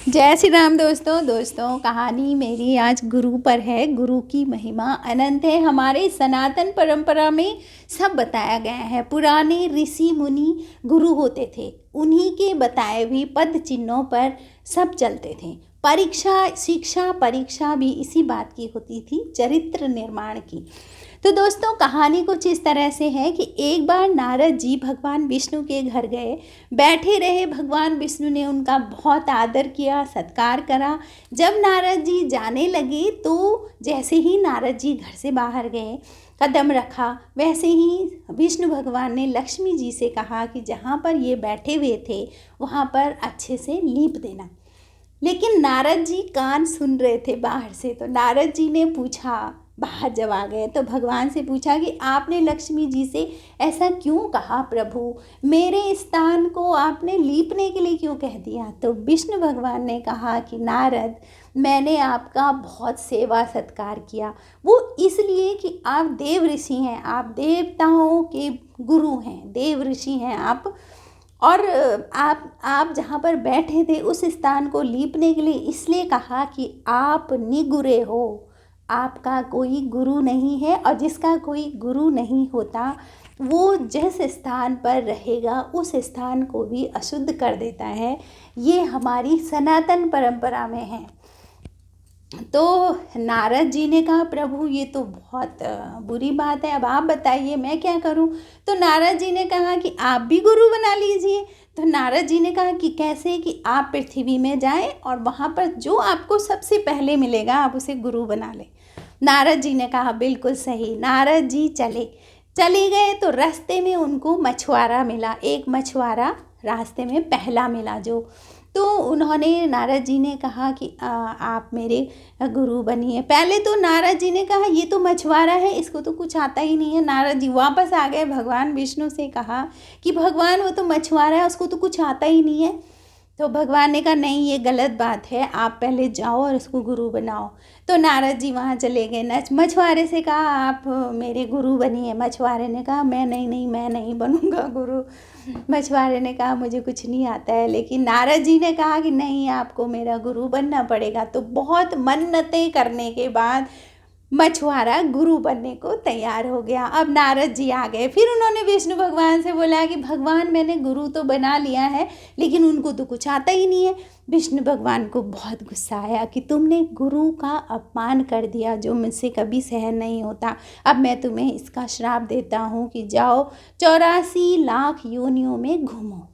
जय श्री राम दोस्तों कहानी मेरी आज गुरु पर है। गुरु की महिमा अनंत है। हमारे सनातन परंपरा में सब बताया गया है। पुराने ऋषि मुनि गुरु होते थे, उन्हीं के बताए हुए पद चिन्हों पर सब चलते थे। शिक्षा परीक्षा भी इसी बात की होती थी, चरित्र निर्माण की। तो दोस्तों कहानी कुछ इस तरह से है कि एक बार नारद जी भगवान विष्णु के घर गए, बैठे रहे। भगवान विष्णु ने उनका बहुत आदर किया, सत्कार करा। जब नारद जी जाने लगे तो जैसे ही नारद जी घर से बाहर गए, कदम रखा, वैसे ही विष्णु भगवान ने लक्ष्मी जी से कहा कि जहाँ पर ये बैठे हुए थे वहाँ पर अच्छे से लीप देना। लेकिन नारद जी कान सुन रहे थे बाहर से। तो नारद जी ने पूछा, बाहर जब आ गए तो भगवान से पूछा कि आपने लक्ष्मी जी से ऐसा क्यों कहा प्रभु, मेरे स्थान को आपने लीपने के लिए क्यों कह दिया। तो विष्णु भगवान ने कहा कि नारद, मैंने आपका बहुत सेवा सत्कार किया, वो इसलिए कि आप देव ऋषि हैं, आप देवताओं के गुरु हैं, देव ऋषि हैं आप। और आप जहाँ पर बैठे थे उस स्थान को लीपने के लिए इसलिए कहा कि आप निगुरे हो, आपका कोई गुरु नहीं है। और जिसका कोई गुरु नहीं होता वो जिस स्थान पर रहेगा उस स्थान को भी अशुद्ध कर देता है। ये हमारी सनातन परंपरा में है। तो नारद जी ने कहा, प्रभु ये तो बहुत बुरी बात है, अब आप बताइए मैं क्या करूं। तो नारद जी ने कहा कि आप भी गुरु बना लीजिए। तो नारद जी ने कहा कि कैसे, कि आप पृथ्वी में जाएं और वहाँ पर जो आपको सबसे पहले मिलेगा आप उसे गुरु बना लें। नारद जी ने कहा बिल्कुल सही। नारद जी चले गए तो रास्ते में उनको मछुआरा मिला, एक मछुआरा रास्ते में पहला मिला जो। तो उन्होंने नारद जी ने कहा कि आप मेरे गुरु बनिए। पहले तो नारद जी ने कहा ये तो मछुआरा है, इसको तो कुछ आता ही नहीं है। नारद जी वापस आ गए, भगवान विष्णु से कहा कि भगवान वो तो मछुआरा है, उसको तो कुछ आता ही नहीं है। तो भगवान ने कहा नहीं, ये गलत बात है, आप पहले जाओ और उसको गुरु बनाओ। तो नारद जी वहाँ चले गए, मछुआरे से कहा आप मेरे गुरु बनिए। मछुआरे ने कहा मैं नहीं बनूंगा गुरु। मछुआरे ने कहा मुझे कुछ नहीं आता है। लेकिन नारद जी ने कहा कि नहीं, आपको मेरा गुरु बनना पड़ेगा। तो बहुत मन्नतें करने के बाद मछुआरा गुरु बनने को तैयार हो गया। अब नारद जी आ गए, फिर उन्होंने विष्णु भगवान से बोला कि भगवान मैंने गुरु तो बना लिया है लेकिन उनको तो कुछ आता ही नहीं है। विष्णु भगवान को बहुत गुस्सा आया कि तुमने गुरु का अपमान कर दिया जो मुझसे कभी सहन नहीं होता। अब मैं तुम्हें इसका श्राप देता हूँ कि जाओ 84 लाख योनियों में घूमो।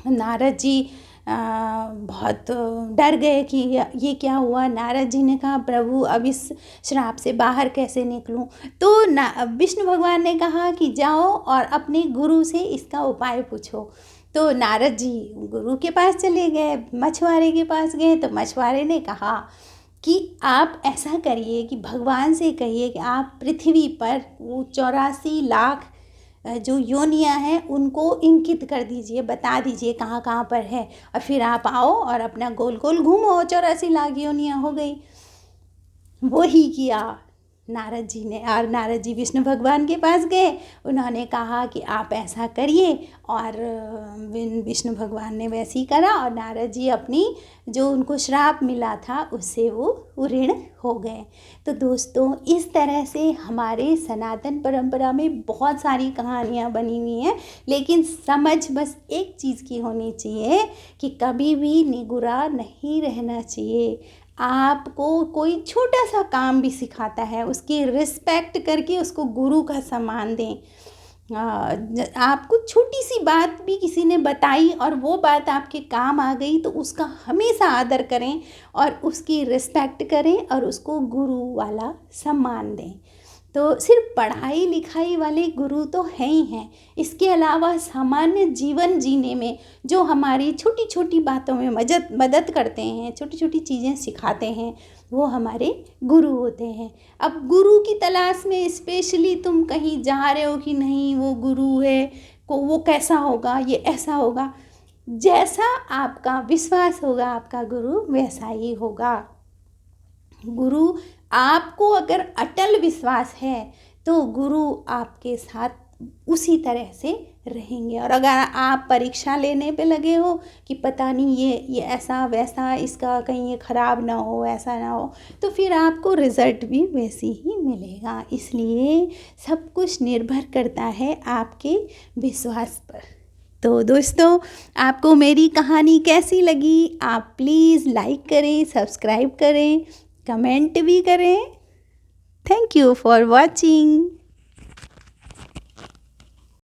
नारद जी बहुत डर गए कि ये क्या हुआ। नारद जी ने कहा प्रभु अब इस श्राप से बाहर कैसे निकलूं। तो विष्णु भगवान ने कहा कि जाओ और अपने गुरु से इसका उपाय पूछो। तो नारद जी गुरु के पास चले गए, मछुआरे के पास गए। तो मछुआरे ने कहा कि आप ऐसा करिए कि भगवान से कहिए कि आप पृथ्वी पर वो 84 लाख जो योनियाँ हैं उनको इंकित कर दीजिए, बता दीजिए कहाँ कहाँ पर है, और फिर आप आओ और अपना गोल गोल घूमो। 84 लाख योनियाँ हो गई। वो ही किया नारद जी ने। और नारद जी विष्णु भगवान के पास गए, उन्होंने कहा कि आप ऐसा करिए। और विष्णु भगवान ने वैसे ही करा और नारद जी अपनी जो उनको श्राप मिला था उससे वो ऋण हो गए। तो दोस्तों इस तरह से हमारे सनातन परंपरा में बहुत सारी कहानियाँ बनी हुई हैं, लेकिन समझ बस एक चीज़ की होनी चाहिए कि कभी भी निगुरा नहीं रहना चाहिए। आपको कोई छोटा सा काम भी सिखाता है उसकी रिस्पेक्ट करके उसको गुरु का सम्मान दें। आपको छोटी सी बात भी किसी ने बताई और वो बात आपके काम आ गई तो उसका हमेशा आदर करें और उसकी रिस्पेक्ट करें और उसको गुरु वाला सम्मान दें। तो सिर्फ पढ़ाई लिखाई वाले गुरु तो हैं ही हैं, इसके अलावा सामान्य जीवन जीने में जो हमारी छोटी छोटी बातों में मदद करते हैं, छोटी छोटी चीज़ें सिखाते हैं, वो हमारे गुरु होते हैं। अब गुरु की तलाश में स्पेशली तुम कहीं जा रहे हो कि नहीं वो गुरु है, को वो कैसा होगा, ये ऐसा होगा, जैसा आपका विश्वास होगा आपका गुरु वैसा ही होगा। गुरु आपको अगर अटल विश्वास है तो गुरु आपके साथ उसी तरह से रहेंगे। और अगर आप परीक्षा लेने पे लगे हो कि पता नहीं ये ऐसा वैसा, इसका कहीं ये ख़राब ना हो, ऐसा ना हो, तो फिर आपको रिज़ल्ट भी वैसे ही मिलेगा। इसलिए सब कुछ निर्भर करता है आपके विश्वास पर। तो दोस्तों, आपको मेरी कहानी कैसी लगी? आप प्लीज़ लाइक करें, सब्सक्राइब करें, कमेंट भी करें। Thank you for watching.